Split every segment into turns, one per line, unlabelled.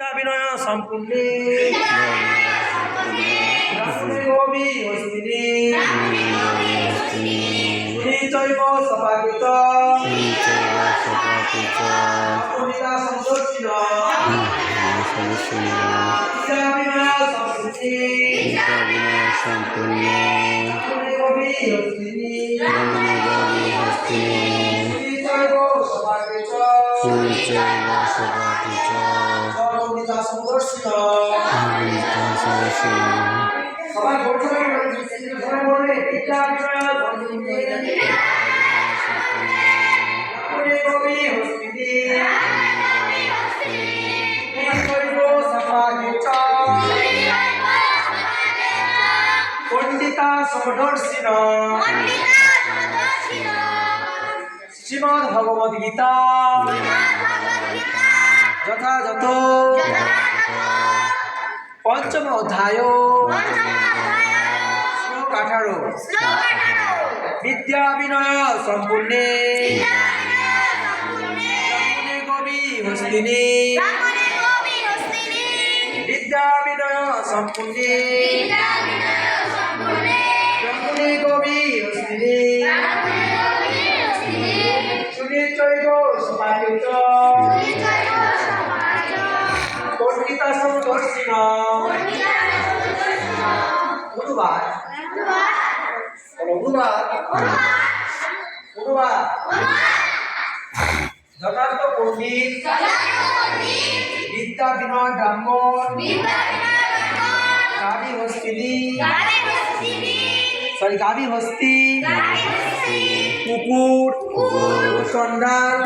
বিনয় সম্পূর্ণে কবি হস্তিনী চৈব সপাকৃত
সম্পূর্ণে
কবি হস্তিনী সবাই বলবে কবি হস্তিনী পণ্ডিতা সমদর্শিন শ্রীমদ্ ভগবদ গীতা যথাযথ পঞ্চম অধ্যায় শ্লোক 18 বিদ্যা বিনয় সম্পূর্ণে কবি হস্তিনী বিদ্যা বিনয় সম্পূর্ণে কবি হস্তিনী সুনিচৈব সমাহিত পণ্ডিতা সমদর্শিন অনুবাদ যথার্থ পণ্ডিত বিদ্যা বিনয় ব্রাহ্মণ গাভী হস্তি কুকুর চণ্ডাল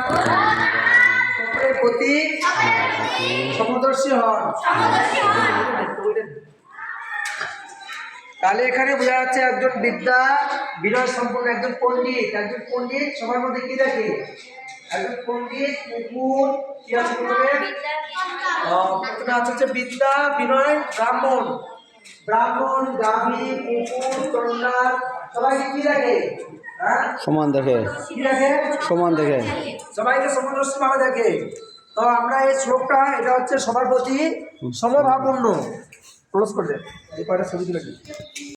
প্রতি সমদর্শী হন। তাহলে এখানে বোঝা যাচ্ছে একজন বিদ্যা বিনয় সম্পন্ন একজন পণ্ডিত সবার মধ্যে কি দেখে? একজন পণ্ডিত কুকুর কি আছে হচ্ছে বিদ্যা বিনয় ব্রাহ্মণ গাভী কুকুর চণ্ডাল সবাইকে কি দেখে?
সমান দেখে
সবাইকে সমদর্শী ভাবে দেখে। তো আমরা এই শ্লোকটা এটা হচ্ছে সবার প্রতি সমভাবাপন্ন। ক্লোজ করলে এই কয়টা ছবি তুলে